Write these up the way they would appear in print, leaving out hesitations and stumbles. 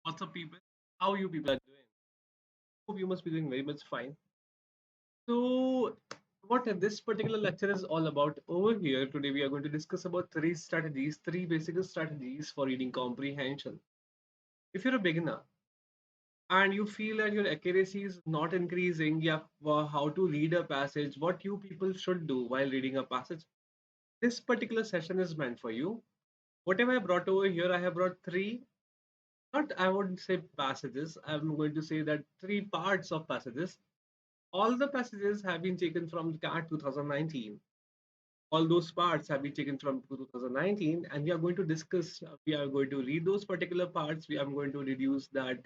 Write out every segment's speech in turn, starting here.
What's up, people? How you people are doing? Hope you must be doing very much fine. So, what this particular lecture is all about over here today, we are going to discuss about three basic strategies for reading comprehension. If you're a beginner and you feel that your accuracy is not increasing, yeah, how to read a passage, what you people should do while reading a passage, this particular session is meant for you. Whatever I brought over here, I have brought three. Not, I wouldn't say passages. I'm going to say that three parts of passages. All the passages have been taken from CAT 2019. All those parts have been taken from 2019, and we are going to discuss. We are going to read those particular parts. We are going to reduce that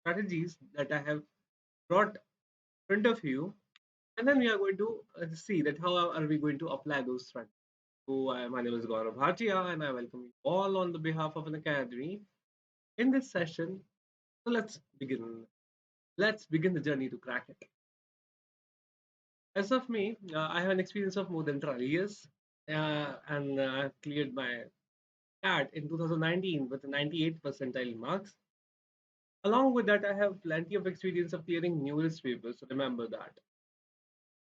strategies that I have brought in front of you, and then we are going to see that how are we going to apply those strategies. So, my name is Gaurav Bhatia, and I welcome you all on the behalf of an academy in this session. So let's begin. Let's begin the journey to crack it. As of me, I have an experience of more than 12 years, and I've cleared my CAT in 2019 with 98 percentile marks. Along with that, I have plenty of experience of clearing numerous papers. So remember that.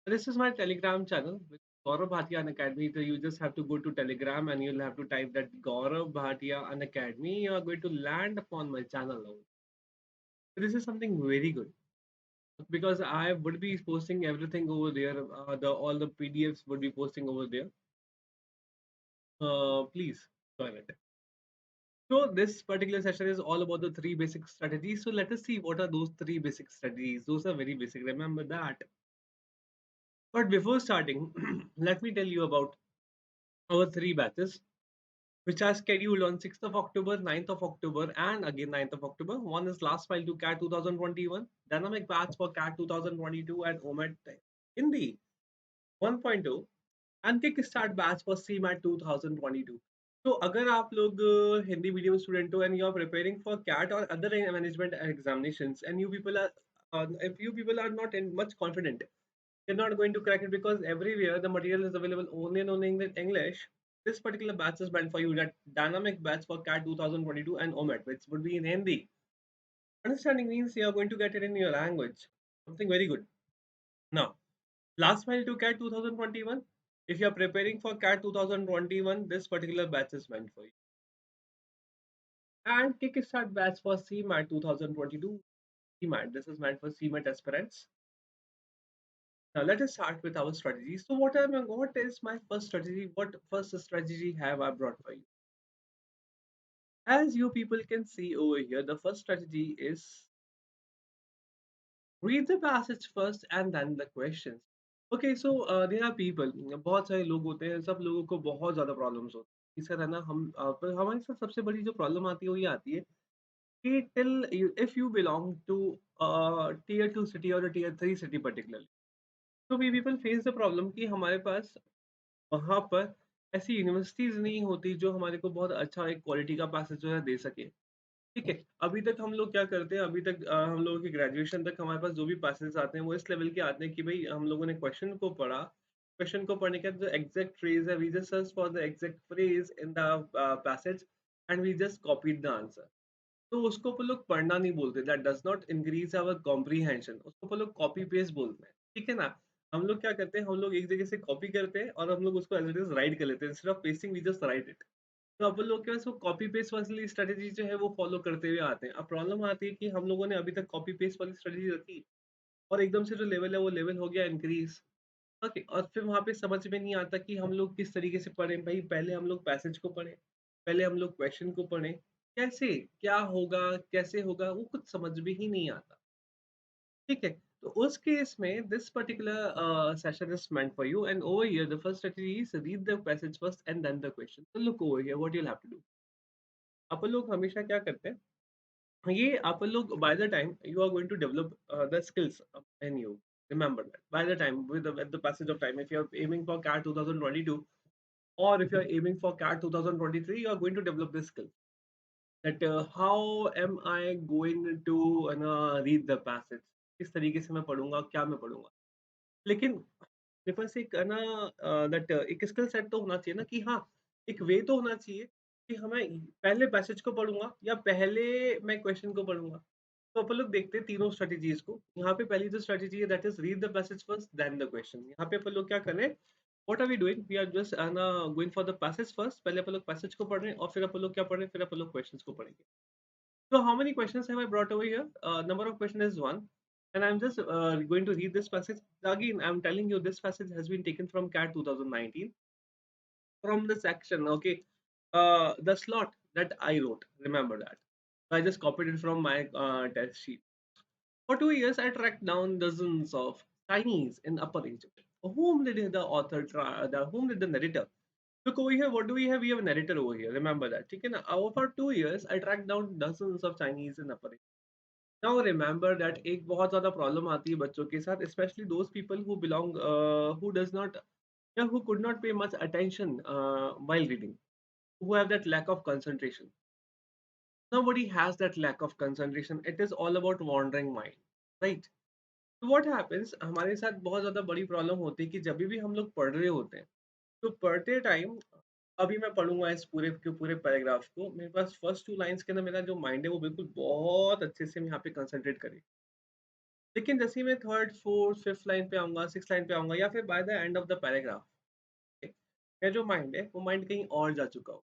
This is my Telegram channel, which is Gaurav Bhatia Academy. So you just have to go to Telegram and you'll have to type that Gaurav Bhatia Academy. You are going to land upon my channel. So this is something very good because I would be posting everything over there. The all the PDFs would be posting over there. Please join it. So this particular session is all about the three basic strategies. So let us see what are those three basic strategies. Those are very basic. Remember that. But before starting, let me tell you about our three batches, which are scheduled on 6th of October, 9th of October, and again 9th of October. One is last file to CAT 2021, dynamic batch for CAT 2022, and OMET Hindi 1.0 and kick start batch for CMAT 2022. तो अगर आप लोग Hindi medium student हो and you are preparing for CAT और other management examinations and you people are if you people are not in much confident, you're not going to crack it because everywhere the material is available only and only in English. This particular batch is meant for you. That dynamic batch for CAT 2022 and OMET, which would be in Hindi. Understanding means you are going to get it in your language. Something very good. Now, last mile to CAT 2021. If you are preparing for CAT 2021, this particular batch is meant for you. And Kickstart batch for CMAT 2022. CMAT. This is meant for CMAT aspirants. Now let us start with our strategy. So what is my first strategy? What first strategy have I brought for you? As you people can see over here, the first strategy is read the passage first and then the questions. Okay, so there are people, बहुत सारे लोग होते हैं, सब लोगों को बहुत ज़्यादा प्रॉब्लम्स होती है। इसका है ना पर हमारे साथ सबसे बड़ी जो प्रॉब्लम आती है वो ये आती है कि if you belong to tier 2 city और टीयर 3 सिटी पर्टिकुलरली, तो we people face the problem कि हमारे पास वहाँ पर ऐसी यूनिवर्सिटीज़ नहीं होती जो हमारे को बहुत अच्छा एक क्वालिटी का पैसेज जो है दे सके। ठीक है, अभी तक हम लोग क्या करते हैं, अभी तक हम लोगों की ग्रेजुएशन तक हमारे पास जो भी पैसेज आते हैं वो इस लेवल के आते हैं कि भाई हम लोगों ने क्वेश्चन को पढ़ा, क्वेश्चन को पढ़ने के बाद जो एग्जैक्ट फ्रेज है, we just search for the exact phrase in the passage and we just copied the answer. तो उसको अपन लोग पढ़ना नहीं बोलते, that does not increase our comprehension, उसको अपन लोग कॉपी पेस्ट बोलते हैं। ठीक है ना, हम लोग क्या करते हैं, हम लोग एक जगह से कॉपी करते हैं और हम लोग उसको एज इट इज राइट कर लेते हैं, instead of pasting we just write it. तो अपन लोग के पास वो कॉपी पेस्ट वाली स्ट्रेटेजी जो है वो फॉलो करते हुए आते हैं। अब प्रॉब्लम आती है कि हम लोगों ने अभी तक कॉपी पेस्ट वाली स्ट्रेटेजी रखी और एकदम से जो लेवल है वो लेवल हो गया इंक्रीज। ओके, और फिर वहाँ पे समझ में नहीं आता कि हम लोग किस तरीके से पढ़ें। भाई पहले हम लोग पैसेज को पढ़ें, पहले हम लोग क्वेश्चन को पढ़ें, कैसे क्या होगा, कैसे होगा, वो कुछ समझ में ही नहीं आता। ठीक है, तो उस केस में this particular session is meant for you and over here the first strategy is read the passage first and then the question. So look over here what you'll have to do. अपन लोग हमेशा क्या करते हैं, ये अपन लोग by the time you are going to develop the skills in you, remember that by the time with the passage of time, if you are aiming for CAT 2022 or if you are aiming for CAT 2023, you are going to develop this skill that how am I going to read the passage, किस तरीके से मैं पढ़ूंगा, क्या मैं पढ़ूंगा। लेकिन मेरे पास एक है ना दैट एक स्किल सेट तो होना चाहिए ना कि हाँ, एक वे तो होना चाहिए कि हमें पहले पैसेज को पढ़ूँगा या पहले मैं क्वेश्चन को पढ़ूँगा। तो अपन लोग देखते हैं तीनों स्ट्रैटेजीज़ को। यहाँ पे पहली जो स्ट्रैटेजी है that is read the passage first then the question. यहाँ पे अपन लोग क्या कर रहे हैं, what are we doing? We are just है ना going for the passage first. पहले अपन लोग पैसेज को पढ़ रहे हैं और फिर अपन लोग क्या पढ़ रहे हैं, फिर अपन लोग क्वेश्चंस को पढ़ेंगे। So how many questions have I brought over here? Number of question is one, and I'm just going to read this passage. Again, I'm telling you this passage has been taken from CAT 2019 from the section. Okay, the slot that I wrote. Remember that. I just copied it from my test sheet. For 2 years, I tracked down dozens of Chinese in Upper Egypt. Whom did the author try? Whom did the narrator? Look over here. What do we have? We have a narrator over here. Remember that. Okay, now for 2 years, I tracked down dozens of Chinese in Upper Egypt. Now remember that एक बहुत ज़्यादा problem आती है बच्चों के साथ, especially those people who belong who does not yeah, who could not pay much attention while reading, who have that lack of concentration. Nobody has that lack of concentration. It is all about wandering mind, right? So what happens, हमारे साथ बहुत ज़्यादा बड़ी problem होती है कि जब भी हम लोग पढ़ रहे होते हैं, तो पढ़ते टाइम अभी मैं पढ़ूंगा इस पूरे के पूरे पैराग्राफ को, मेरे पास फर्स्ट टू लाइंस के अंदर मेरा जो माइंड है वो बिल्कुल बहुत अच्छे से यहाँ पे कंसंट्रेट करे। लेकिन जैसे ही मैं थर्ड, फोर्थ, फिफ्थ लाइन पे आऊँगा, सिक्स्थ लाइन पे आऊँगा या फिर by the end of the paragraph, मेरा जो माइंड है, वो माइंड कहीं और जा चुका हो।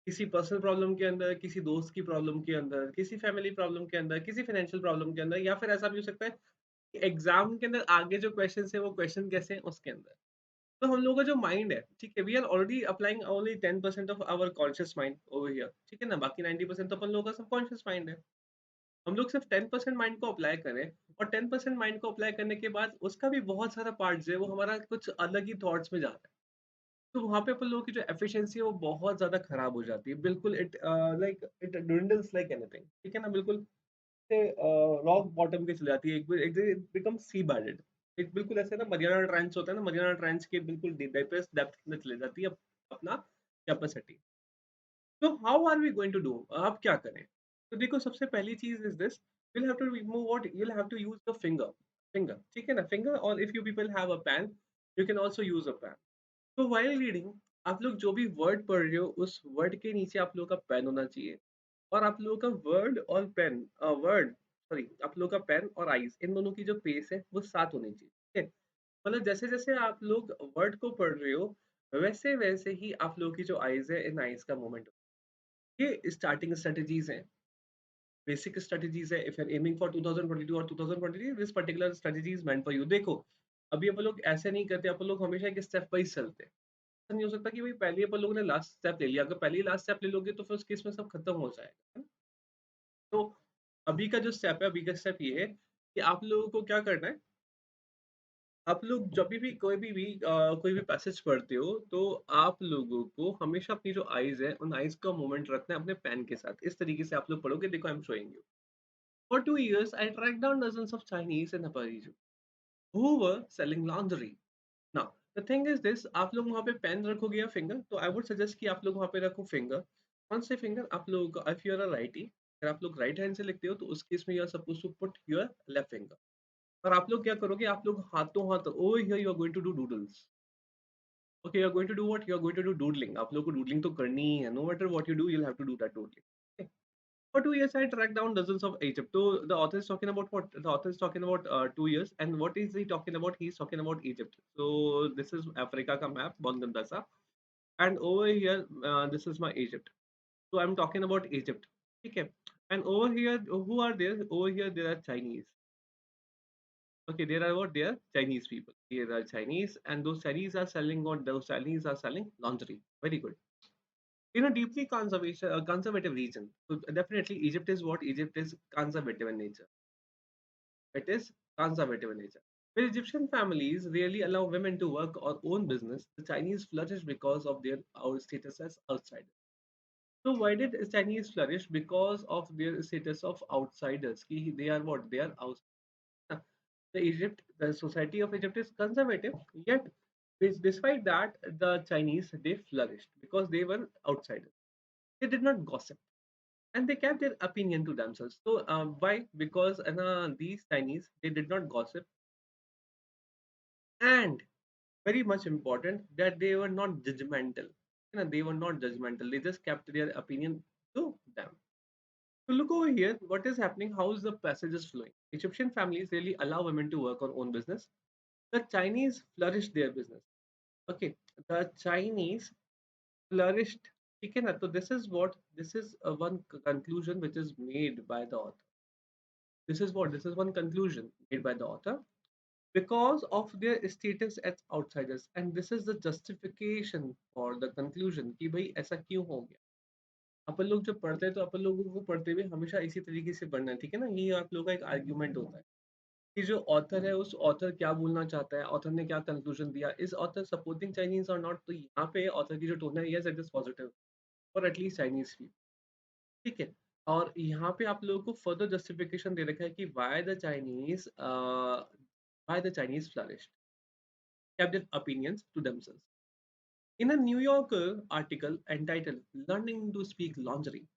किसी पर्सनल प्रॉब्लम के अंदर, किसी दोस्त की प्रॉब्लम के अंदर, किसी फैमिली प्रॉब्लम के अंदर, किसी फाइनेंशियल प्रॉब्लम के अंदर या फिर ऐसा भी हो सकता है कि एग्ज़ाम के अंदर आगे जो क्वेश्चन्स हैं, वो क्वेश्चन कैसे हैं, उसके अंदर। तो हम लोगों का जो माइंड है, ठीक है, we are already applying only 10% of our conscious mind over here, ठीक है ना? बाकी 90% तो अपन लोगों का सबकॉन्शियस माइंड है। हम लोग सिर्फ 10% माइंड को अप्लाई करें और 10% माइंड को अप्लाई करने के बाद उसका भी बहुत सारा पार्ट जो है वो हमारा कुछ अलग ही थॉट्स में जा रहा है। तो वहाँ पे अपन लोगों की जो एफिशिएंसी है वो बहुत ज़्यादा खराब हो जाती है। बिल्कुल it like it dwindles like anything, ठीक है ना? बिल्कुल से रॉक बॉटम पे चली जाती है। एक इट बिकम्स सी बेडेड। एक बिल्कुल ऐसे ना मरियाना ट्रायंच होता है ना, मरियाना ट्रायंच के बिल्कुल डीपेस्ट डेप्थ में चली जाती है अपना कैपेसिटी। तो how are we going to do? आप क्या करें? तो देखो सबसे पहली चीज़ is this, you'll have to remove what you'll have to use the finger, ठीक है ना? Finger or if you people have a pen, you can also use a pen. तो while reading आप लोग जो भी वर्ड पढ़ रहे हो उस वर्ड के नीचे आप लोगों का पेन होना चाहिए और आप लोगों का वर्ड और पेन वर्ड सॉरी आप लोगों का पेन और आईज इन दोनों की जो पेस है वो साथ होनी चाहिए, ठीक है? मतलब जैसे जैसे आप लोग वर्ड को पढ़ रहे हो वैसे वैसे ही आप लोगों की जो आईज है इन आईज का मूवमेंट, ये स्टार्टिंग स्ट्रेटजीज हैं, बेसिक स्ट्रेटजीज है। If you are aiming for 2022 और 2023 this particular strategy is meant for you. देखो अभी अपन लोग ऐसे नहीं करते, अपन लोग हमेशा एक स्टेप वाइज चलते हैं। ऐसा नहीं हो सकता कि भाई पहले ही अपन लोगों ने लास्ट स्टेप ले लिया, अगर पहले ही लास्ट स्टेप ले लोगे तो फिर उस केस में सब खत्म हो जाएगा, है ना? तो अभी का जो स्टेप है, अभी का स्टेप ये है कि आप लोगों को क्या करना है, आप लोग जब भी कोई भी पैसेज पढ़ते हो तो आप लोगों को हमेशा अपनी जो आईज है उन आईज का मूवमेंट रखना है अपने पेन के साथ। इस तरीके से आप लोग पढ़ोगे। देखो I am showing you. For 2 years, I tracked down dozens of Chinese in Upper Egypt who were selling laundry. Now, the thing is this, आप लोग वहाँ पे पेन रखोगे या फिंगर, तो आई वुड सजेस्ट कि आप लोग वहाँ पे रखो फिंगर। कौन से फिंगर? आप लोग if you are a righty, अगर आप लोग राइट हैंड से लिखते हो तो उस केस में you are suppose to put your left finger. और आप लोग क्या करोगे, आप लोग हाथों हाथ over here you are going to do doodles. Okay, you are going to do what? You are going to do doodling. आप लोग को डूडलिंग तो करनी ही है, no matter what you do you will have to do that doodling. For 2 years, I tracked down dozens of Egypt. So the author is talking about what? The author is talking about 2 years, and what is he talking about? He's talking about Egypt. So this is Africa ka map, Bangandasa, and over here, this is my Egypt. So I'm talking about Egypt. Okay, and over here, who are there? Over here, there are Chinese. Okay, there are what? There are Chinese people. Here are Chinese, and those Chinese are selling what? Those Chinese are selling lingerie. Very good. In a deeply conservative region. So definitely Egypt is what? Egypt is conservative in nature. It is conservative in nature. Where Egyptian families rarely allow women to work or own business, the Chinese flourish because of their our status as outsiders. So why did Chinese flourish? Because of their status of outsiders. They are what? They are outsiders. The society of Egypt is conservative, yet despite that, the Chinese they flourished because they were outsiders. They did not gossip and they kept their opinion to themselves. So why? Because these Chinese they did not gossip, and very much important that they were not judgmental. They were not judgmental. They just kept their opinion to them. So look over here, what is happening? How is the passage is flowing? Egyptian families really allow women to work on own business. The Chinese flourished their business. Okay, the Chinese flourished. ठीक है ना? So this is one conclusion which is made by the author. This is one conclusion made by the author because of their status as outsiders, and this is the justification for the conclusion कि भाई ऐसा क्यों हो गया. अपन लोग जब पढ़ते हैं तो अपन लोगों को पढ़ते हुए हमेशा इसी तरीके से पढ़ना है, ठीक है ना? ये आप लोगों का एक आर्ग्यूमेंट होता है कि जो ऑथर है उस ऑथर क्या बोलना चाहता है, ऑथर ने क्या कंक्लूजन दिया, इज ऑथर सपोर्टिंग चाइनीज और नॉट. तो यहाँ पे ऑथर की जो टोन है, yes it is positive for at least Chinese feel, ठीक है. और यहाँ पे आप लोगों को फर्दर जस्टिफिकेशन दे रखा है कि why the Chinese flourished, kept their opinions to themselves. In a New Yorker article entitled "Learning to Speak Lingerie,"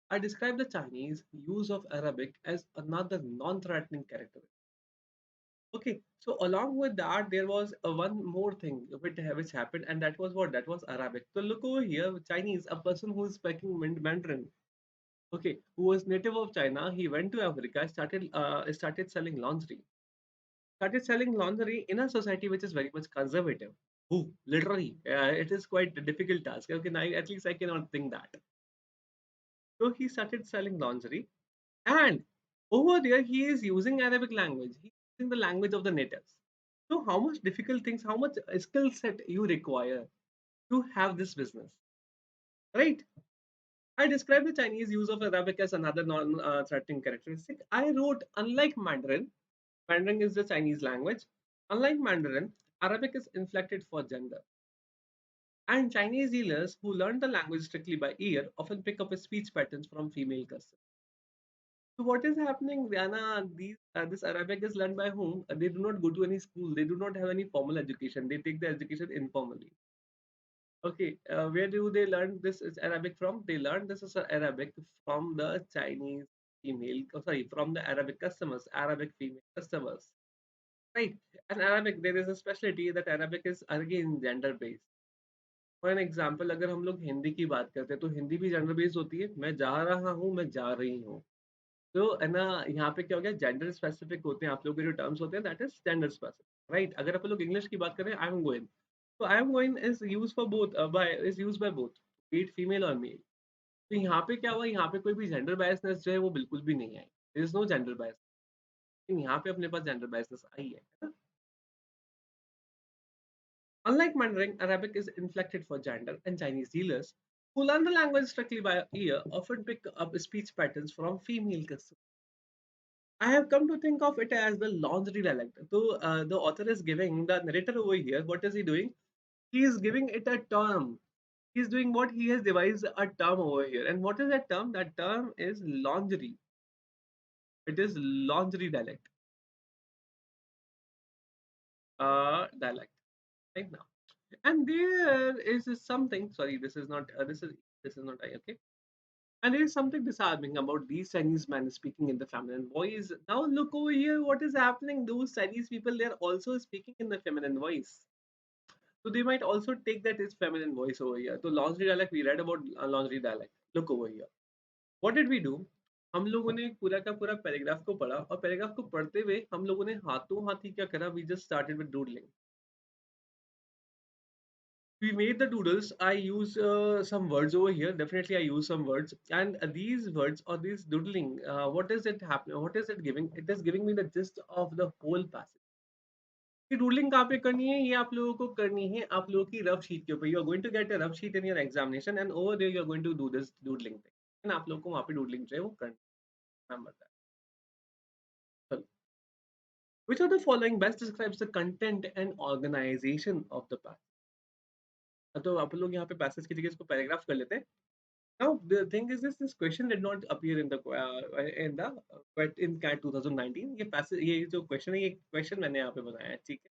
I describe the Chinese use of Arabic as another non-threatening character. Okay, so along with that, there was one more thing which happened, and that was what? That was Arabic. So look over here, Chinese, a person who is speaking Mandarin, okay, who was native of China, he went to Africa, started selling lingerie. Started selling lingerie in a society which is very much conservative. Ooh, literally, it is quite a difficult task. Okay, now at least I cannot think that. So he started selling lingerie, and over there he is using Arabic language. He's using the language of the natives. So how much difficult things, how much skill set you require to have this business, right? I described the Chinese use of Arabic as another non-threatening characteristic. I wrote, unlike Mandarin, Mandarin is the Chinese language. Unlike Mandarin, Arabic is inflected for gender. And Chinese dealers who learn the language strictly by ear often pick up speech patterns from female customers. So what is happening, Diana? This Arabic is learned by whom? They do not go to any school. They do not have any formal education. They take the education informally. Okay, where do they learn this is Arabic from? They learn this is Arabic from the Chinese female, sorry, from the Arabic customers, Arabic female customers, right? And Arabic, there is a specialty that Arabic is again gender based. For an example अगर हम लोग हिंदी की बात करते हैं तो हिंदी भी gender based होती है. मैं जा रहा हूँ, मैं जा रही हूँ. तो है ना, यहाँ पे क्या हो गया, जेंडर स्पेसिफिक होते हैं आप लोगों के जो टर्म्स होते हैं, that is gender specific, right? अगर अपन लोग इंग्लिश की बात करें, आई एम गोइंग, तो I am going is use for both, by is use by both, be it female और मेल. तो यहाँ पे क्या हुआ, यहाँ पे कोई भी जेंडर बायसनेस जो है वो बिल्कुल भी नहीं आई. There is no gender bias. लेकिन यहाँ पे अपने पास जेंडर बायसनेस आई है ना? Unlike Mandarin, Arabic is inflected for gender, and Chinese dealers who learn the language strictly by ear often pick up speech patterns from female customers. I have come to think of it as the laundry dialect. So the author is giving the narrator over here. What is he doing? He is giving it a term. He is doing what he has devised a term over here. And what is that term? That term is laundry. It is laundry dialect. Dialect. Right now. And there is something. Sorry, this is not. This is not. Okay. And there is something disarming about these Chinese men speaking in the feminine voice. Now look over here, what is happening? Those Chinese people, they're also speaking in the feminine voice. So they might also take that as feminine voice over here. So laundry dialect, we read about laundry dialect. Look over here. What did we do? हम लोगों ने पूरा का पूरा paragraph को पढ़ा और paragraph को पढ़ते हुए हम लोगों ने हाथों हाथ ही क्या करा, we just started with doodling. We made the doodles. I use some words over here. Definitely I use some words, and these words or this doodling, what is it happening, what is it giving? It is giving me the gist of the whole passage. कि doodling कहाँ पे करनी है, ये आप लोगों को करनी है आप लोगों की रफ शीट के ऊपर. You are going to get a rough sheet in your examination, and over there you are going to do this doodling thing. And आप लोगों को वहाँ पे doodling जो है वो करनी है. Remember that. चलो. Which of the following best describes the content and organization of the passage? तो आप लोग यहाँ पे पैसेज की जगह इसको पैराग्राफ कर लेते हैं. Now the thing is this question did not appear in the but in CAT 2019. ये passage, ये जो question है, ये question मैंने यहाँ पे बनाया है, ठीक है.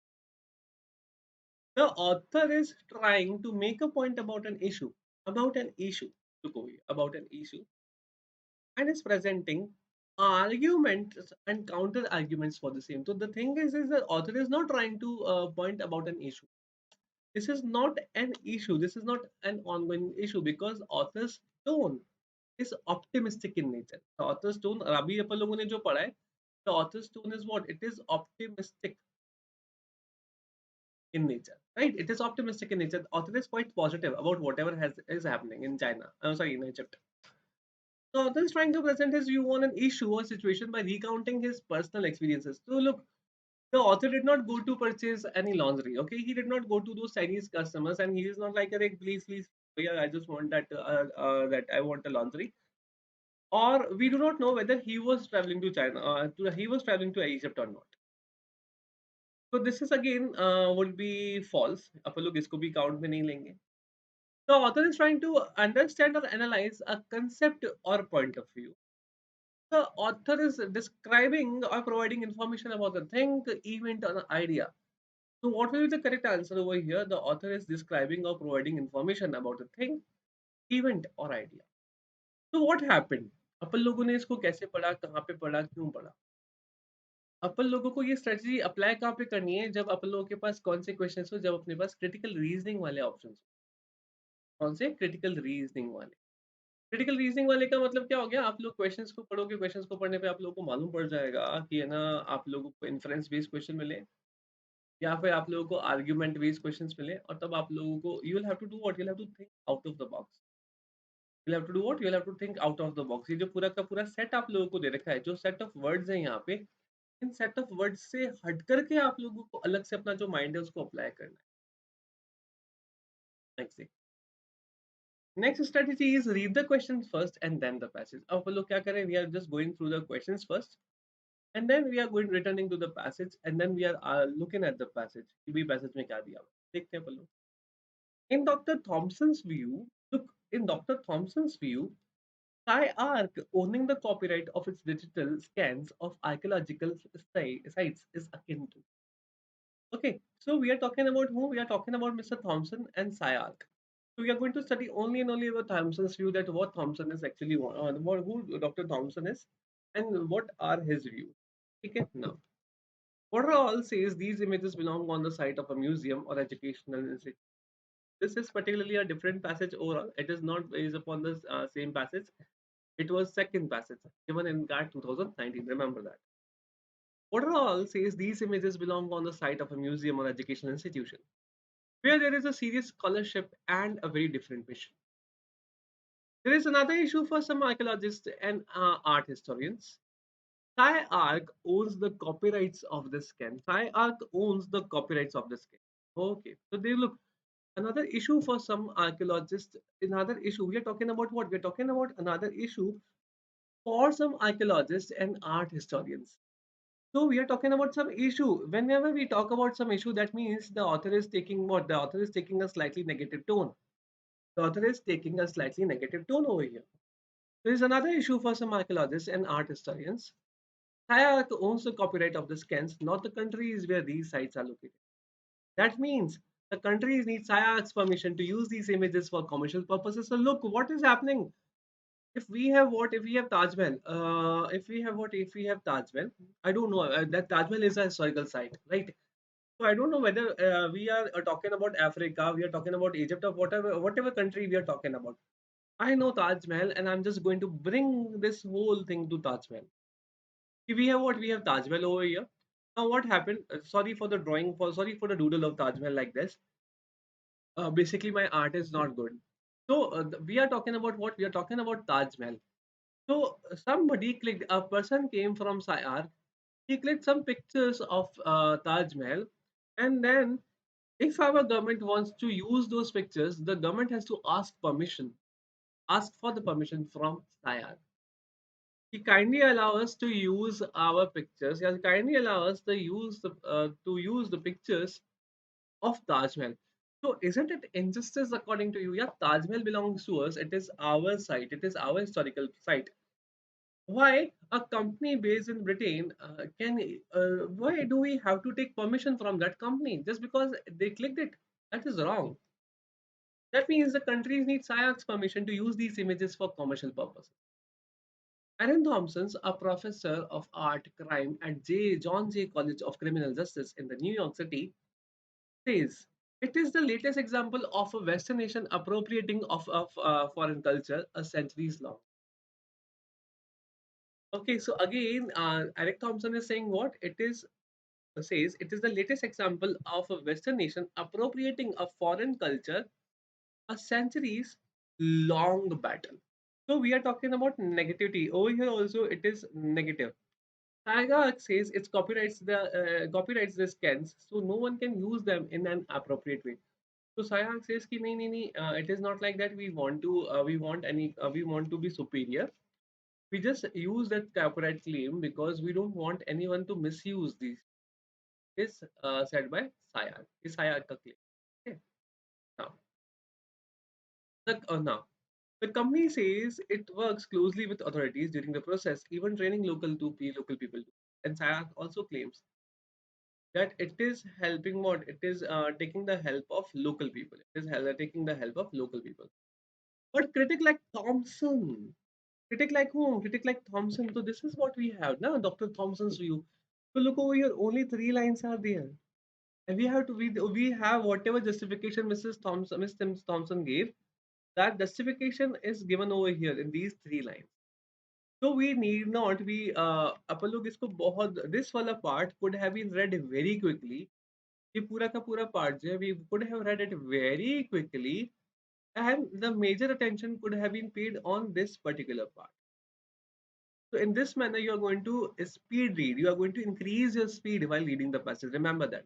The author is trying to make a point about an issue. Look over here, about an issue, and is presenting arguments and counter arguments for the same. So the thing is the author is not trying to point about an issue. This is not an issue. This is not an ongoing issue because author's tone is optimistic in nature. The author's tone, अभी अपन लोगों ने जो पढ़ा है, the author's tone is what? It is optimistic in nature, right? It is optimistic in nature. The author is quite positive about whatever has is happening in China. Sorry, in Egypt. The author is trying to present his view on an issue or situation by recounting his personal experiences. So look, the author did not go to purchase any lingerie. Okay, he did not go to those Chinese customers, and he is not like, "Hey, please, please, yeah, I just want that I want a lingerie." Or we do not know whether he was traveling to China, he was traveling to Egypt or not. So this is again would be false. अपन लोग इसको भी count में नहीं लेंगे. The author is trying to understand or analyze a concept or point of view. The author is describing or providing information about the thing, event, or the idea. So what will be the correct answer over here? The author is describing or providing information about a thing, event, or idea. So what happened? अपन लोगों ने इसको कैसे पढ़ा, कहाँ पे पढ़ा, क्यों पढ़ा? अपन लोगों को ये स्ट्रेटजी अप्लाई कहाँ पे करनी है जब अपन लोगों के पास कौन से क्वेश्चंस हो, जब अपने पास क्रिटिकल रीजनिंग वाले ऑप्शंस हो। कौन से? क्रिटिकल रीजनिंग वाले। क्रिटिकल रीजनिंग वाले का मतलब क्या हो गया? आप लोग क्वेश्चंस को पढ़ोगे, क्वेश्चंस को पढ़ने पे आप लोगों को मालूम पड़ जाएगा कि है ना, आप लोगों को इन्फरेंस बेस्ड क्वेश्चन मिले या फिर आप लोगों को आर्गुमेंट बेस्ड क्वेश्चंस मिले, और तब आप लोगों को you will have to do what, you will have to think out of the box. You will have to do what, you will have to think out of the box. ये जो पूरा का पूरा सेट आप लोगों को दे रखा है, जो सेट ऑफ वर्ड्स है यहाँ पे, इन सेट ऑफ वर्ड्स से हट करके आप लोगों को अलग से अपना जो माइंड है उसको अप्लाई करना है। Next, next strategy is read the questions first and then the passage. अब अपन लोग क्या करें? We are just going through the questions first, and then we are going returning to the passage, and then we are looking at the passage कि भी passage में क्या दिया हुआ है। देखते हैं अपन लोग। In Dr. Thompson's view, look, in Dr. Thompson's view, SciArc owning the copyright of its digital scans of archaeological sites is akin to. Okay, so we are talking about who? We are talking about Mr. Thompson and SciArc. So we are going to study only and only about Thompson's view, that what Thompson is actually, who Dr. Thompson is, and what are his views. Okay, now what all says these images belong on the site of a museum or educational institution. This is particularly a different passage overall. It is not based upon the same passage. It was second passage given in GAT 2019. Remember that. Waterall says these images belong on the site of a museum or educational institution where there is a serious scholarship and a very different mission. There is another issue for some archaeologists and art historians. SciArc owns the copyrights of this scan. SciArc owns the copyrights of the scan. Okay, so they look, another issue for some archaeologists. Another issue, we are talking about what? We're talking about another issue for some archaeologists and art historians. So we are talking about some issue. Whenever we talk about some issue, that means the author is taking what? The author is taking a slightly negative tone. The author is taking a slightly negative tone over here. There is another issue for some archaeologists and art historians. Hayat owns the copyright of the scans, not the countries where these sites are located. That means the countries need SciArc's permission to use these images for commercial purposes. So look, what is happening? If we have what? If we have Taj Mahal, if we have what? If we have Taj Mahal, I don't know. That Taj Mahal is a historical site, right? So I don't know whether we are talking about Africa, we are talking about Egypt, or whatever country we are talking about. I know Taj Mahal, and I'm just going to bring this whole thing to Taj Mahal. We have what? We have Taj Mahal over here. Now what happened? Sorry for the drawing, for sorry for the doodle of Taj Mahal like this. Basically, my art is not good. So we are talking about what? We are talking about Taj Mahal. So somebody clicked. A person came from Syar. He clicked some pictures of Taj Mahal, and then if our government wants to use those pictures, the government has to ask for the permission from Syar. He kindly allow us to use our pictures. He kindly allow us to use the pictures of Taj Mahal. So isn't it injustice according to you? Yeah, Taj Mahal belongs to us. It is our site. It is our historical site. Why a company based in Britain can? Why do we have to take permission from that company just because they clicked it? That is wrong. That means the countries need SciArc's permission to use these images for commercial purposes. Aaron Thompson, a professor of art crime at John Jay College of Criminal Justice in the New York City, says It is the latest example of a Western nation appropriating of foreign culture a centuries long. Okay, so again, Eric Thompson is saying what it is says it is the latest example of a Western nation appropriating a foreign culture a centuries long battle. So we are talking about negativity over here. Also, it is negative. Saga says it copyrights the scans, so no one can use them in an appropriate way. So Saga says कि नहीं नहीं नहीं, it is not like that. We want to be superior. We just use that copyright claim because we don't want anyone to misuse these. Is said by Sayag. Is Sayag ka claim. Okay. Now, now the company says it works closely with authorities during the process, even training local people. And Sayag also claims that it is helping what it is taking the help of local people. It is taking the help of local people. But critic like Thompson, critic like whom? Critic like Thompson. So this is what we have now, Dr. Thompson's view. So look over here, only three lines are there. And we have whatever justification Miss Thompson gave, that justification is given over here in these three lines. So we need not be अपन लोग इसको बहुत this वाला part could have been read very quickly. ये पूरा का पूरा part जो है we could have read it very quickly and the major attention could have been paid on this particular part. So in this manner you are going to speed read, you are going to increase your speed while reading the passage, remember that.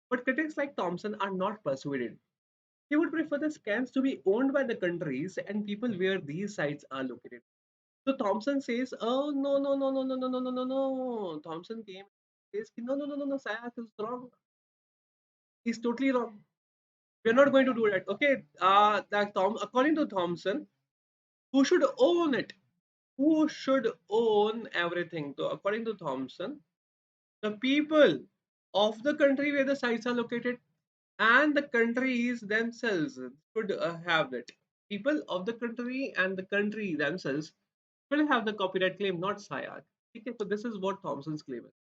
But critics like Thompson are not persuaded. He would prefer the scans to be owned by the countries and people where these sites are located. So Thompson says, "Oh no no no no no no no no no no." Thompson came and says, "No no no no no, Sayak is wrong. He's totally wrong. We're not going to do that." Okay, according to Thompson, who should own it? Who should own everything? So according to Thompson, the people of the country where the sites are located and the countries themselves should have it. People of the country and the country themselves will have the copyright claim, not SIAC. Okay, so this is what Thompson's claim is.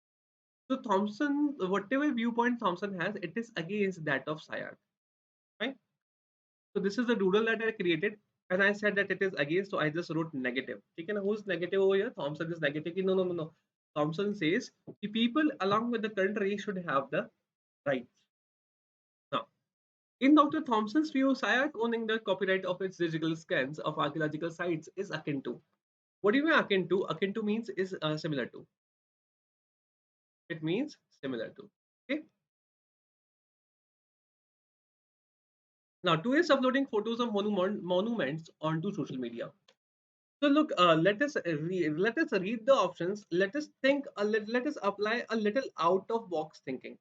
So Thompson, whatever viewpoint Thompson has, it is against that of SIAC. Right? So this is the doodle that I created, and I said that it is against, so I just wrote negative. Okay, now who's negative over here? Thompson is negative. No, no, no, no. Thompson says the people along with the country should have the rights. Now, in Dr. Thompson's view, SIAC owning the copyright of its digital scans of archaeological sites is akin to. What do you mean akin to? Akin to means is similar to. It means similar to. Okay. Now, two is uploading photos of monuments onto social media. So look, let us read the options. Let us think. Let us apply a little out of box thinking.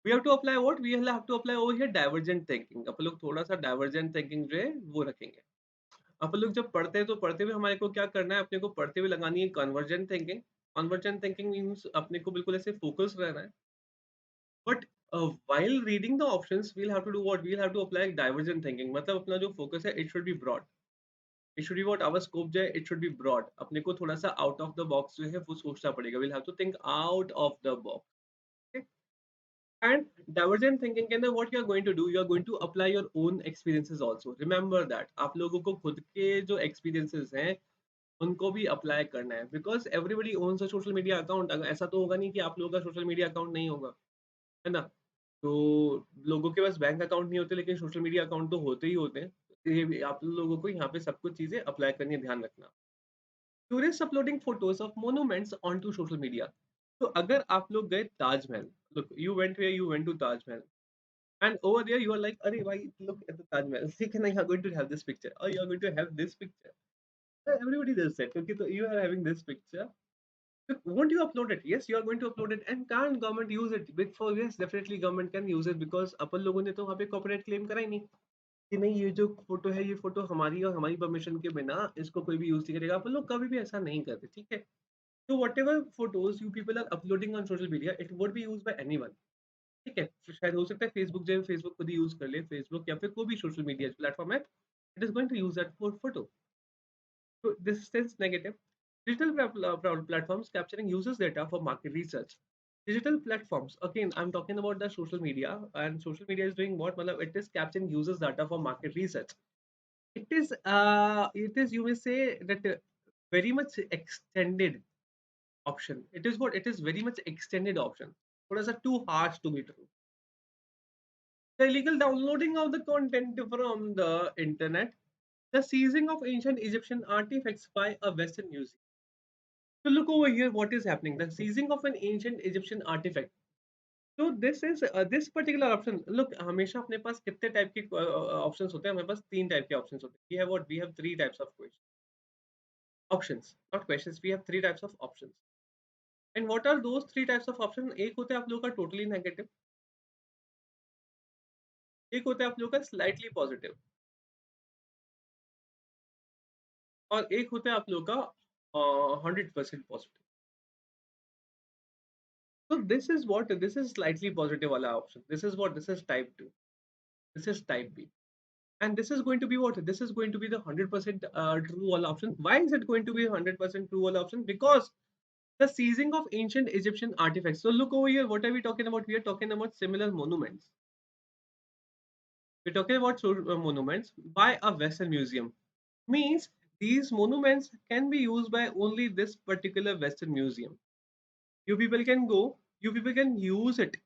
We have to apply what? We will have to apply over here divergent thinking. अपन लोग थोड़ा सा divergent thinking जो है वो रखेंगे. अपन लोग जब पढ़ते हैं तो पढ़ते हुए हमारे को क्या करना है? अपने को पढ़ते हुए लगानी है convergent thinking. Convergent thinking means अपने को बिल्कुल ऐसे focus रहना है. But while reading the options, we'll have to do what? We'll have to apply divergent thinking. मतलब अपना जो focus है, it should be broad. It should be what our scope जो है, it should be broad. अपने को थोड़ा सा out of the box जो है वो सोचना पड़ेगा. We'll have to think out of the box. Okay? And divergent thinking के अंदर what you are going to do, you are going to apply your own experiences also. Remember that. आप लोगों को खुद के जो experiences हैं, उनको भी apply करना है. Because everybody owns a social media account. अगर ऐसा तो होगा नहीं कि आप लोगों का social media account नहीं होगा. है ना? तो लोगों के पास बैंक अकाउंट नहीं होते लेकिन सोशल मीडिया अकाउंट तो होते ही होते हैं। ये भी आप लोगों को यहाँ पे सब कुछ चीज़ें अप्लाई करनी है, ध्यान रखना। Tourist uploading photos of monuments on to social media. तो अगर आप लोग गए Taj Mahal, look you went to Taj Mahal and over there you are like अरे भाई लुक एट द ताजमहल, ठीक है ना, you are going to have this picture और you are going to have this picture, everybody does that, okay, तो you are having this picture. Won't you upload it? Yes, you are going to upload it. And can't government use it? Before, yes, definitely government can use it because अपन लोगों ने तो वहाँ पे copyright claim करा ही नहीं कि नहीं ये जो फोटो है ये फोटो हमारी और हमारी परमिशन के बिना इसको कोई भी यूज नहीं करेगा. अपन लोग कभी भी ऐसा नहीं करते, ठीक है. तो whatever photos you people are uploading on social media it would be use by anyone. ठीक है, शायद हो सकता है फेसबुक जो है फेसबुक खुद ही यूज कर ले, फेसबुक या फिर कोई भी सोशल मीडिया प्लेटफॉर्म है, it is going to use that for photo. So this is negative. Digital platforms capturing users' data for market research. Digital platforms. Again, I'm talking about the social media, and social media is doing what? Matlab, it is capturing users' data for market research. It is you may say that very much extended option. It is what? It is very much extended option. What is too harsh to be true? The illegal downloading of the content from the internet, the seizing of ancient Egyptian artifacts by a Western museum. So look over here, what is happening? The seizing of an ancient Egyptian artifact. So this particular option. Look, हमेशा अपने पास कितने type के options होते हैं? हमारे पास तीन type के options होते हैं. We have what? We have three types of questions. Options, not questions. We have three types of options. And what are those three types of options? एक होता है आप लोगों का totally negative, एक होता है आप लोगों का slightly positive, और एक होता है आप लोगों का 100% positive. So this is slightly positive वाला option. This is type 2. This is type B. And this is going to be what? This is going to be the 100% true wala option. Why is it going to be 100% true wala option? Because the seizing of ancient Egyptian artifacts. So look over here. What are we talking about? We are talking about similar monuments. We're talking about monuments by a Western museum. Means these monuments can be used by only this particular Western museum. You people can go. You people can use it.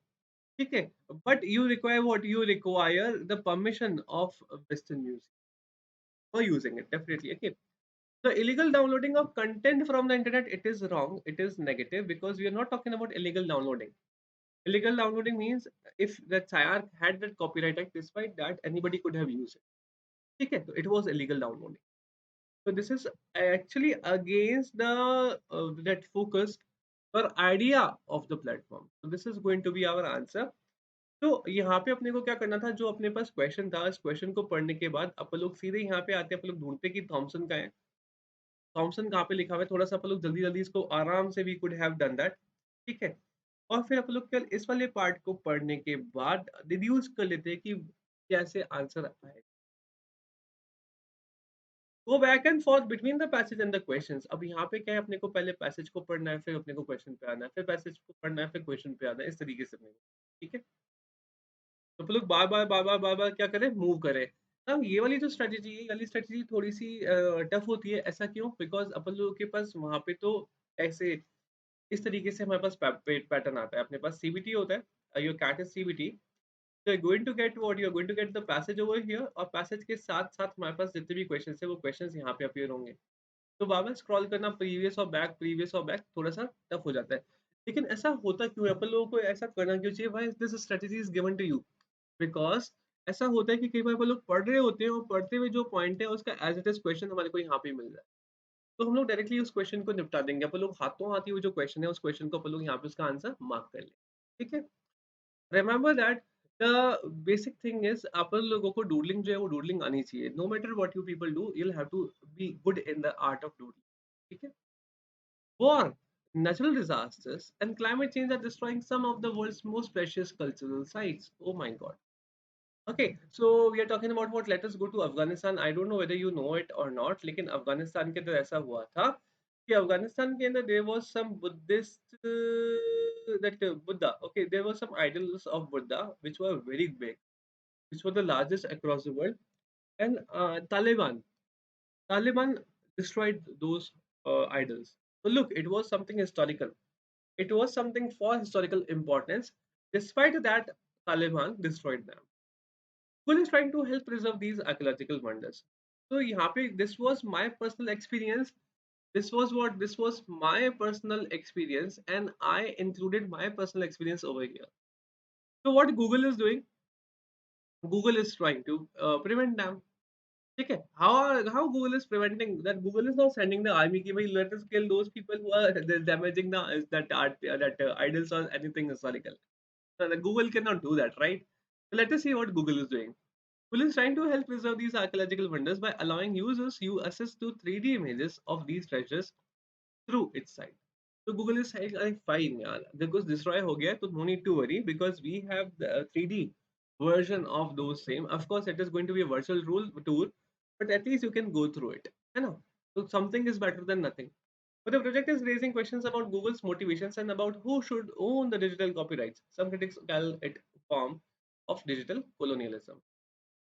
Okay, but you require what? You require the permission of a Western museum for using it. Definitely. Okay. The illegal downloading of content from the internet, it is wrong. It is negative because we are not talking about illegal downloading. Illegal downloading means if the Chayar had that copyright act, despite that, anybody could have used it. Okay, so it was illegal downloading. So this is actually against the that focus or idea of the platform. So this is going to be our answer. तो यहाँ पे अपने को क्या करना था, जो अपने पास क्वेश्चन था, इस क्वेश्चन को पढ़ने के बाद अपन लोग सीधे यहाँ पे आते हैं, अपन लोग ढूंढते कि थॉमसन का है. थॉमसन कहाँ पे लिखा हुआ है, थोड़ा सा अपन लोग जल्दी जल्दी इसको आराम से we could have done that. ठीक है. और फिर अपन लोग कल इस वाले पार्ट को पढ़ने के बाद डिड्यूस कर लेते हैं कि कैसे आंसर आए. Go back and forth between the passage and the questions. अब यहाँ पे क्या है, अपने को पहले पैसेज को पढ़ना है, फिर अपने को क्वेश्चन पे आना है, फिर पैसेज को पढ़ना है, फिर क्वेश्चन पे आना है, इस तरीके से अपने को. ठीक है. तो अपन लोग बार बार क्या करें, मूव करें. अब ये वाली जो स्ट्रेटेजी है, ये वाली स्ट्रेटेजी थोड़ी सी टफ होती है. ऐसा क्यों? बिकॉज अपन लोगों के पास वहां पे तो ऐसे इस तरीके से हमारे पास पैटर्न आता है. अपने पास सीबीटी होता है, your CAT is CBT. So you're going to get what? You're going to get the passage over here, और पैसेज के साथ साथ हमारे पास जितने भी क्वेश्चन है वो क्वेश्चन यहाँ पे अपीयर होंगे. तो बार बार स्क्रॉल करना प्रीवियस और बैक थोड़ा सा टफ हो जाता है. लेकिन ऐसा होता क्यों है, अपन लोगों को ऐसा करना क्यों चाहिए? भाई this strategy is given to you because ऐसा होता है कि कई बार अपन लोग पढ़ रहे होते हैं और पढ़ते हुए जो पॉइंट है उसका एज इट इज क्वेश्चन हमारे को यहाँ पे मिल जाए. तो हम लोग डायरेक्टली उस क्वेश्चन को निपटा देंगे. अपन लोग हाथों हाथ ही वो जो क्वेश्चन है उस क्वेश्चन को अपन लोग यहाँ पे उसका आंसर मार्क कर लें. ठीक है. Remember that the basic thing is अपन लोगों को डूडलिंग जो है वो डूडलिंग आनी चाहिए. No matter what you people do, you have to be good in the art of doodling. ठीक है. War, natural disasters, and climate change are destroying some of the world's most precious cultural sites. Oh my god. Okay, so we are talking about what? Let us go to Afghanistan. I don't know whether you know it or not, लेकिन अफगानिस्तान के अंदर ऐसा हुआ था कि अफगानिस्तान के अंदर there was some Buddhist that Buddha. Okay, there were some idols of Buddha which were very big, which were the largest across the world, and Taliban destroyed those idols. So look, it was something historical. It was something for historical importance. Despite that, Taliban destroyed them. Google is trying to help preserve these archaeological wonders. So यहाँ पे this was my personal experience. This was my personal experience, and I included my personal experience over here. So what Google is doing? Google is trying to prevent them. ठीक है. How Google is preventing that? Google is not sending the army ki bhai let us kill those people who are damaging the that art that idols or anything historical. So the Google cannot do that, right? So let us see what Google is doing. Google is trying to help preserve these archaeological wonders by allowing users to access to 3D images of these treasures through its site. So Google is saying, fine, yaar, because destroy ho gaya, so no need to worry because we have the 3D version of those same. Of course, it is going to be a virtual tour, but at least you can go through it. You know, so something is better than nothing. But the project is raising questions about Google's motivations and about who should own the digital copyrights. Some critics call it a form of digital colonialism.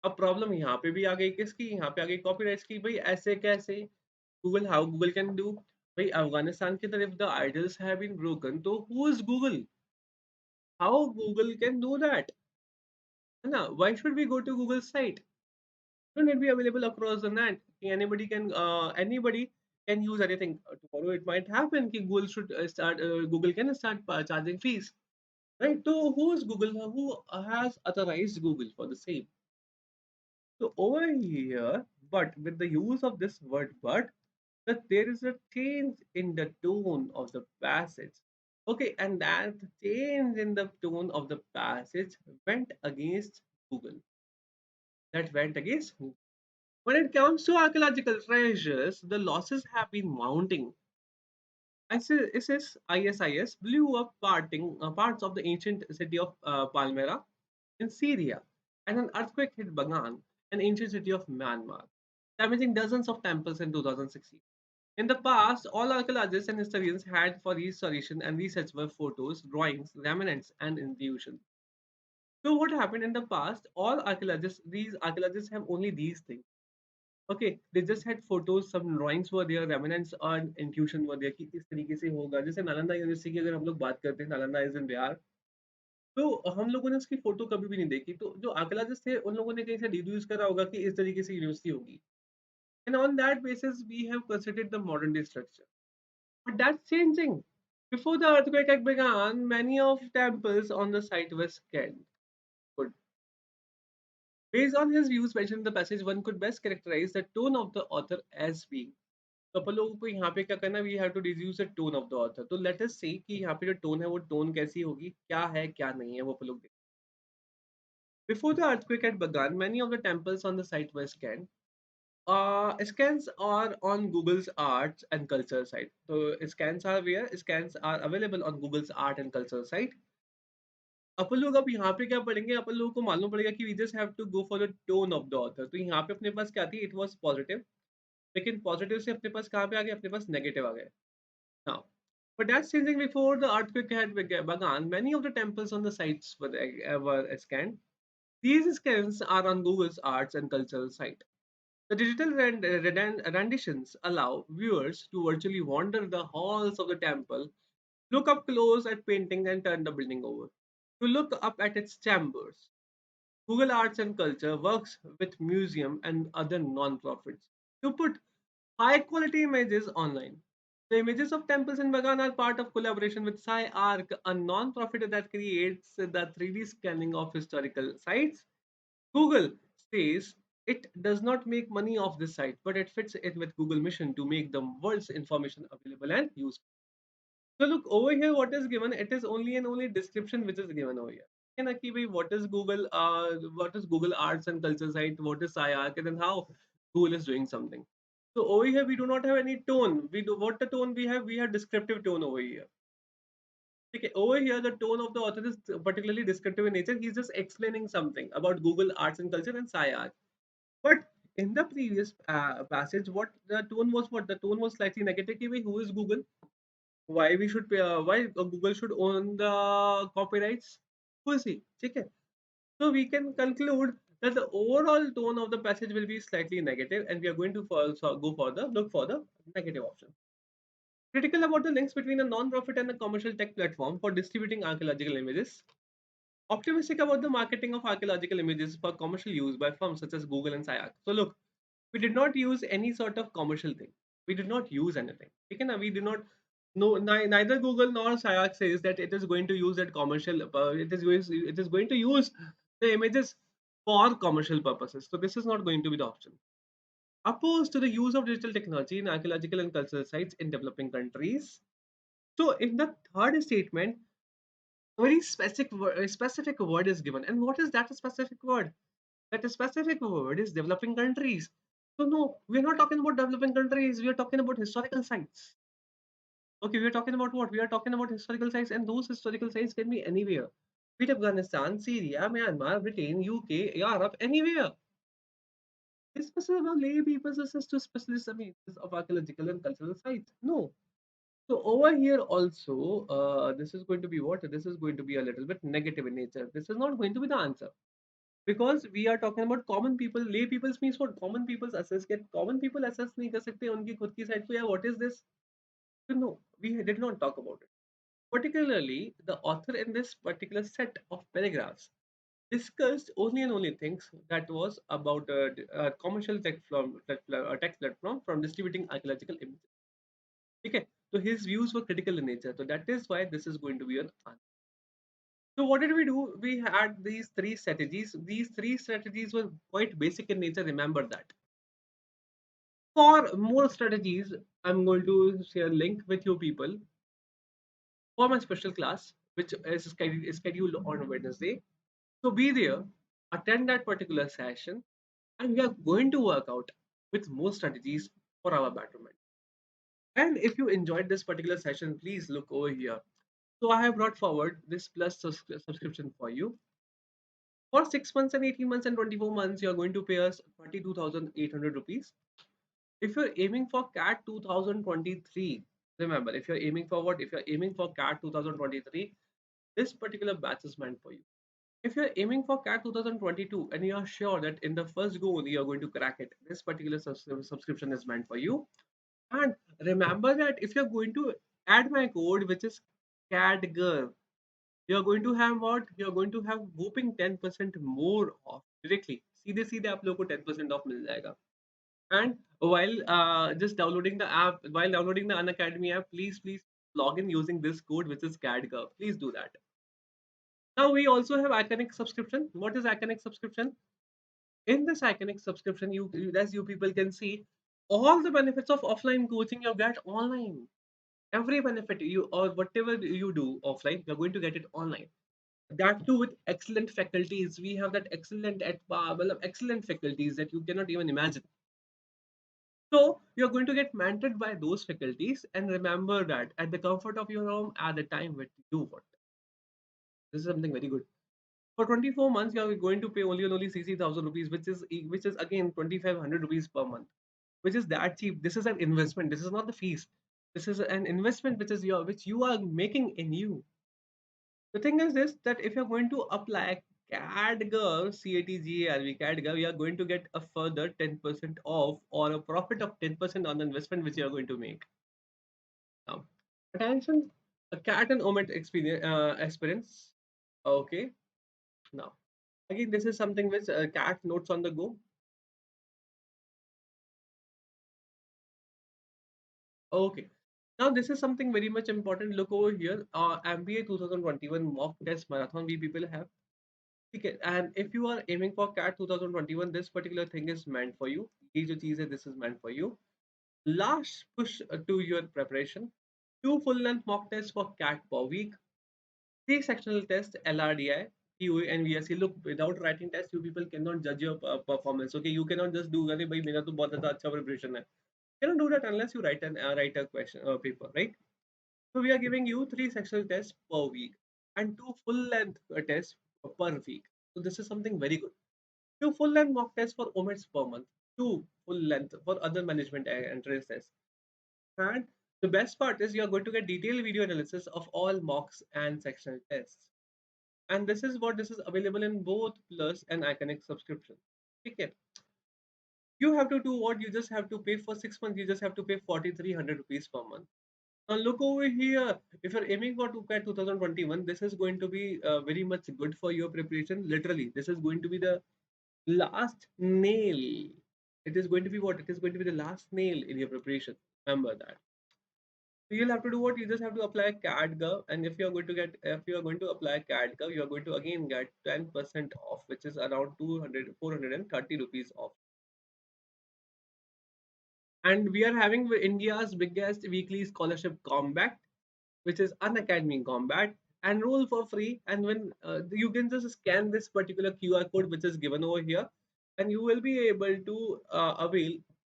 अब problem यहाँ पे भी आ गई किसकी यहाँ पे आ गई copyrights की भाई ऐसे कैसे Google how Google can do भाई अफगानिस्तान की तरफ the idols have been broken तो who is Google how Google can do that है ना why should we go to Google site shouldn't it be available across the net anybody can use anything tomorrow it might happen कि Google can start charging fees right so who is Google who has authorized Google for the same so over here but with the use of this word but that there is a change in the tone of the passage okay and that change in the tone of the passage went against Google that went against Google. When it comes to archaeological treasures, the losses have been mounting. ISIS blew up parts of the ancient city of Palmyra in Syria, and an earthquake hit Bagan, an ancient city of Myanmar, damaging dozens of temples in 2016. In the past, all archaeologists and historians had for restoration and research were photos, drawings, remnants, and intuition. So, what happened in the past? These archaeologists have only these things. Okay, they just had photos, some drawings were there, remnants and intuition were there कि इस तरीके से होगा जैसे Nalanda university की अगर हम लोग बात करते हैं नालंदा इज इन बिहार तो हम लोगों ने उसकी फोटो कभी भी नहीं देखी तो जो आर्कियोलॉजिस्ट थे उन लोगों ने कहीं से डिड्यूस करा होगा कि इस तरीके से यूनिवर्सिटी होगी and on that basis we have considered the modern day structure but that's changing before the earthquake began many of temples on the site were scanned. Based on his views mentioned in the passage, one could best characterize the tone of the author as being तो अपन लोगों को यहाँ पे क्या करना we have to reduce the tone of the author तो let us see कि यहाँ पे जो टोन है वो टोन कैसी होगी क्या है क्या नहीं है वो अपन लोग देखें बिफोर द अर्थक्वेक एट बगान many of the temples on the site were scanned scans are on Google's arts and culture site so scans are where scans are available on Google's art and culture site अपन लोग अब यहाँ पे क्या पढ़ेंगे अपन लोगों को मालूम पड़ेगा कि we just have to go for the tone of the author तो यहाँ पे अपने पास क्या थी इट वाज पॉजिटिव लेकिन पॉजिटिव से अपने पास कहाँ पे आ गए अपने पास नेगेटिव आ गए now. But that's changing before the earthquake had begun. Many of the temples on the sites were scanned. These scans are on Google's arts and cultural site. The digital renditions allow viewers to virtually wander the halls of the temple, look up close at paintings, and turn the building over. To look up at its chambers. Google Arts and Culture works with museum and other non-profits to put high quality images online. The images of temples in Bagan are part of collaboration with SciArc, a non-profit that creates the 3D scanning of historical sites. Google says it does not make money off this site, but it fits in with Google mission to make the world's information available and useful. So look over here, what is given? It is only and only description which is given over here. And कि भाई what is Google Arts and Culture site, what is SciArc, and then how Google is doing something. So over here we do not have any tone. We do what the tone we have descriptive tone over here. Okay, over here the tone of the author is particularly descriptive in nature. He's just explaining something about Google Arts and Culture and SciArc. But in the previous passage, what the tone was? What the tone was slightly negative. कि भाई, who is Google? Why we should pay, why Google should own the copyrights? Who is he? Okay. So we can conclude that the overall tone of the passage will be slightly negative, and we are going to go further, look for the negative option. Critical about the links between a non-profit and a commercial tech platform for distributing archaeological images. Optimistic about the marketing of archaeological images for commercial use by firms such as Google and SciArc. So look, we did not use any sort of commercial thing. We did not use anything. Okay, now we did not. No, neither Google nor SciArc says that it is going to use that commercial. It is going to use the images for commercial purposes. So this is not going to be the option. Opposed to the use of digital technology in archaeological and cultural sites in developing countries. So in the third statement, a very specific word is given, and what is that specific word? That specific word is developing countries. So no, we're not talking about developing countries. We are talking about historical sites. Okay, we are talking about what? We are talking about historical sites, and those historical sites can be anywhere. Be it Afghanistan, Syria, Myanmar, Britain, UK, Europe, anywhere. This was about lay people's access to specialist images of archaeological and cultural sites. No. over here also, this is going to be what? This is going to be a little bit negative in nature. This is not going to be the answer because we are talking about common people. Lay people's means what? Common people's assess get common people assess नहीं कर सकते उनकी खुद की side पे यार what is this? So no, we did not talk about it. Particularly, the author in this particular set of paragraphs discussed only and only things that was about a commercial tech platform from distributing archaeological images. Okay, so his views were critical in nature. So that is why this is going to be an answer. So what did we do? We had these three strategies. These three strategies were quite basic in nature. Remember that. For more strategies, I'm going to share a link with you people for my special class, which is scheduled on Wednesday. So be there, attend that particular session, and we are going to work out with more strategies for our betterment. And if you enjoyed this particular session, please look over here. So I have brought forward this plus subscription for you. For 6 months and 18 months and 24 months, you are going to pay us 32,800 rupees. If you're aiming for CAT 2023, remember, if you're aiming for what? If you're aiming for CAT 2023, this particular batch is meant for you. If you're aiming for CAT 2022 and you are sure that in the first go only you're going to crack it, this particular subscription is meant for you. And remember that if you're going to add my code, which is CADGIRL, you're going to have what? You're going to have whooping 10% more off directly. सीधे सीधे आप लोगों को 10% off मिल जाएगा. And while just downloading the app, while downloading the Unacademy app, please log in using this code, which is CADGIRL. Please do that. Now we also have Iconic subscription. What is Iconic subscription? In this Iconic subscription, as you people can see, all the benefits of offline coaching you get online. Every benefit you or whatever you do offline, you're going to get it online. That too with excellent faculties. We have that excellent excellent faculties that you cannot even imagine. So you're going to get mentored by those faculties, and remember that at the comfort of your home, at the time when you do what. This is something very good. For 24 months, you are going to pay only and only 60,000 rupees, which is again 2,500 rupees per month, which is that cheap. This is an investment. This is not the fees. This is an investment which you are making in you. The thing is this, that if you're going to apply CADGAR, CATGARV, CADGAR, you are going to get a further 10% off or a profit of 10% on the investment which you are going to make. Now, attention, a cat and omit experience. Okay, now again, this is something which cat notes on the go. Okay. Now this is something very much important. Look over here. MBA 2021 mock test marathon we people have. Okay. And if you are aiming for CAT 2021, this particular thing is meant for you. ये जो चीज़ है, this is meant for you. Last push to your preparation. 2 full-length mock tests for CAT per week. 3 sectional tests, LRDI, POA and VSC. Look, without writing tests, you people cannot judge your performance. Okay, you cannot just do अरे भाई मेरा तो बहुत अच्छा preparation है. You cannot do that unless you write a question paper, right? So we are giving you 3 sectional tests per week and 2 full length tests per week. So this is something very good. 2 full length mock tests for OMEDs per month, 2 full length for other management entrance tests. And the best part is you are going to get detailed video analysis of all mocks and sectional tests. And this is available in both Plus and Iconic subscription. Okay. You have to do what? You just have to pay for 6 months. You just have to pay 4,300 rupees per month. Now look over here. If you're aiming for 2CAT 2021, this is going to be very much good for your preparation. Literally, this is going to be the last nail. It is going to be what? It is going to be the last nail in your preparation. Remember that. So you'll have to do what? You just have to apply CADGov, and if you are going to apply CADGov, you are going to again get 10% off, which is around 430 rupees off. And we are having India's biggest weekly scholarship combat, which is Unacademy Combat. Enroll for free, and when you can just scan this particular QR code which is given over here, and you will be able to avail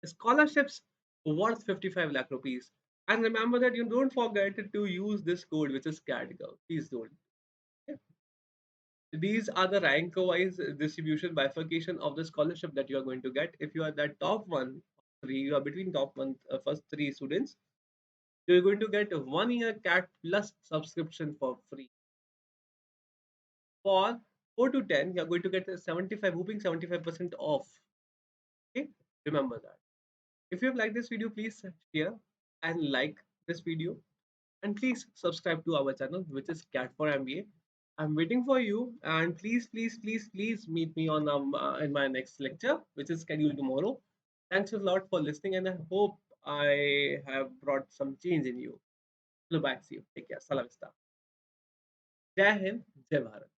scholarships worth 55 lakh rupees. And remember that you don't forget to use this code which is CADGO. Please don't. Okay? These are the rank wise distribution bifurcation of the scholarship that you are going to get. If you are that top one, three, you are between top one first three students, you're going to get a 1 year Cat Plus subscription for free. For 4 to 10, you're going to get a 75, whooping 75% off. Okay, remember that. If you have liked this video, please share and like this video, and please subscribe to our channel, which is Cat for MBA. I'm waiting for you, and please meet me on in my next lecture, which is scheduled tomorrow. Thanks a lot for listening, and I hope I have brought some change in you. Hello, back. See you. Take care. Salam. Jai Hind, Jai Bharat.